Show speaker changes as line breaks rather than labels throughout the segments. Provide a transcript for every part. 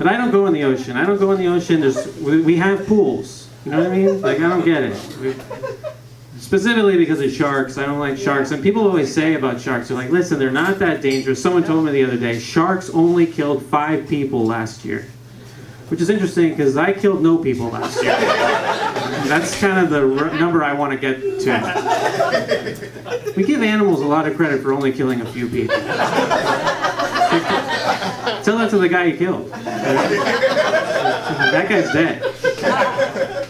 But I don't go in the ocean. I don't go in the ocean. We have pools. You know what I mean? Like, I don't get it. Specifically because of sharks. I don't like sharks. And people always say about sharks, they're like, listen, they're not that dangerous. Someone told me the other day, sharks only killed 5 people last year. Which is interesting because I killed no people last year. That's kind of the number I want to get to. We give animals a lot of credit for only killing a few people. Tell that to the guy you killed. That guy's dead.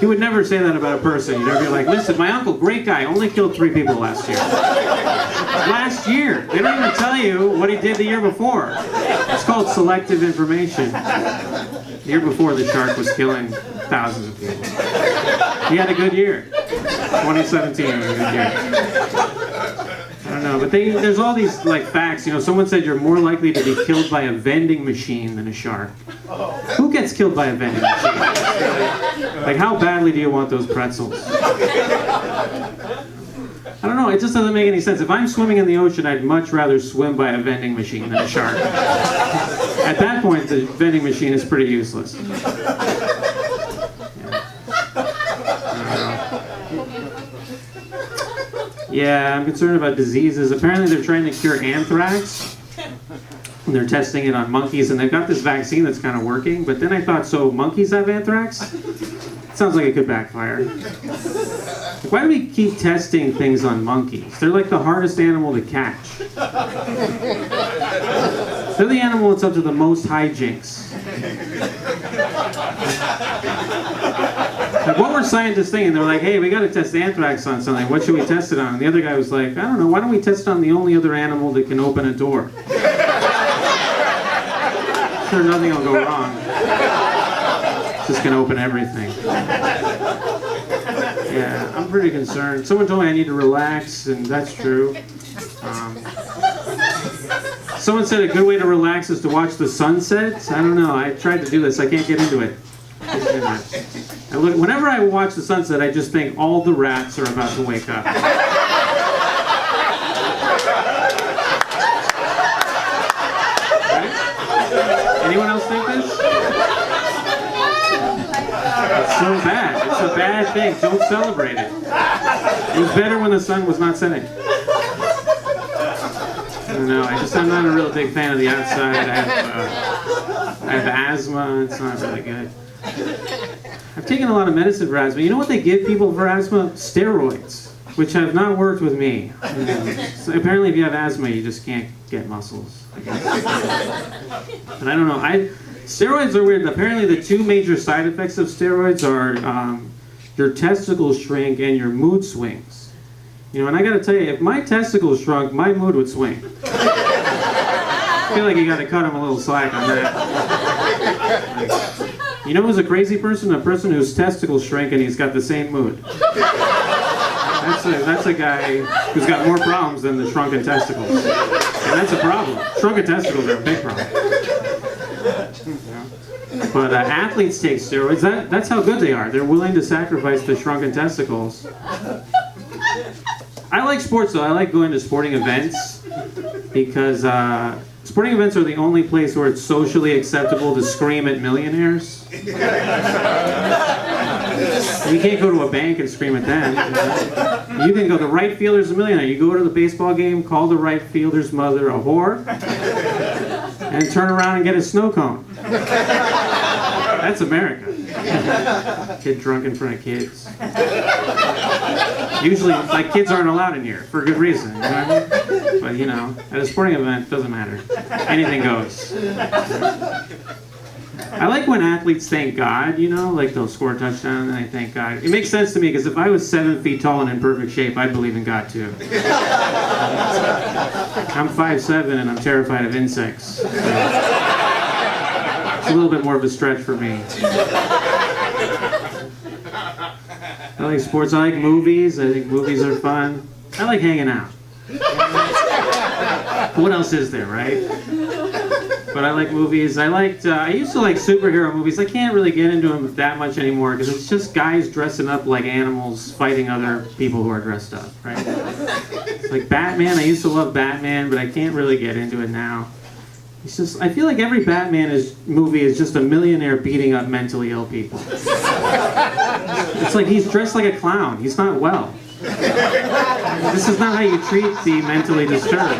He would never say that about a person. You'd never be like, listen, my uncle, great guy, only killed 3 people last year. Last year. They don't even tell you what he did the year before. It's called selective information. The year before, the shark was killing thousands of people. He had a good year. 2017 was a good year. I don't know, but there's all these like facts. You know, someone said you're more likely to be killed by a vending machine than a shark. Who gets killed by a vending machine? Like, how badly do you want those pretzels? I don't know, it just doesn't make any sense. If I'm swimming in the ocean, I'd much rather swim by a vending machine than a shark. At that point, the vending machine is pretty useless. Yeah, I'm concerned about diseases. Apparently they're trying to cure anthrax. And they're testing it on monkeys, and they've got this vaccine that's kind of working. But then I thought, so monkeys have anthrax? Sounds like it could backfire. Like, why do we keep testing things on monkeys? They're like the hardest animal to catch. They're the animal that's up to the most hijinks. Like, what were scientists thinking? They're like, hey, we got to test anthrax on something. What should we test it on? And the other guy was like, I don't know, why don't we test it on the only other animal that can open a door? Sure, nothing will go wrong. It's just going to open everything. Yeah, I'm pretty concerned. Someone told me I need to relax, and that's true. Someone said a good way to relax is to watch the sunset. I don't know. I tried to do this. I can't get into it. Whenever I watch the sunset, I just think all the rats are about to wake up. Right? Anyone else think this? It's so bad. It's a bad thing. Don't celebrate it. It was better when the sun was not setting. I don't know. I'm not a real big fan of the outside. I have asthma. It's not really good. I've taken a lot of medicine for asthma. You know what they give people for asthma? Steroids, which have not worked with me. So apparently if you have asthma, you just can't get muscles, I guess. But I don't know. Steroids are weird. Apparently the 2 major side effects of steroids are your testicles shrink and your mood swings. You know, and I gotta tell you, if my testicles shrunk, my mood would swing. I feel like you gotta cut him a little slack on that. You know who's a crazy person? A person whose testicles shrink and he's got the same mood. That's a guy who's got more problems than the shrunken testicles. And that's a problem. Shrunken testicles are a big problem. But athletes take steroids. That's how good they are. They're willing to sacrifice the shrunken testicles. I like sports, though. I like going to sporting events because sporting events are the only place where it's socially acceptable to scream at millionaires. You can't go to a bank and scream at them. You can go, the right fielder's a millionaire. You go to the baseball game, call the right fielder's mother a whore, and turn around and get a snow cone. That's America. Get drunk in front of kids. Usually, like, kids aren't allowed in here for good reason. You know what I mean? But, you know, at a sporting event, it doesn't matter. Anything goes. I like when athletes thank God, you know, like they'll score a touchdown and they thank God. It makes sense to me because if I was 7 feet tall and in perfect shape, I'd believe in God too. I'm 5'7" and I'm terrified of insects. So it's a little bit more of a stretch for me. I like sports. I like movies. I think movies are fun. I like hanging out. What else is there, right? But I like movies. I used to like superhero movies. I can't really get into them that much anymore because it's just guys dressing up like animals fighting other people who are dressed up, right? It's like Batman. I used to love Batman, but I can't really get into it now. It's just, I feel like every Batman movie is just a millionaire beating up mentally ill people. It's like he's dressed like a clown. He's not well. This is not how you treat the mentally disturbed. You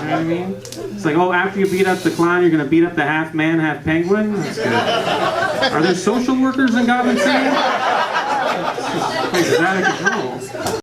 know what I mean? It's like, oh, after you beat up the clown, you're going to beat up the half man, half penguin? That's good. Are there social workers in Gotham City? This place is out of control.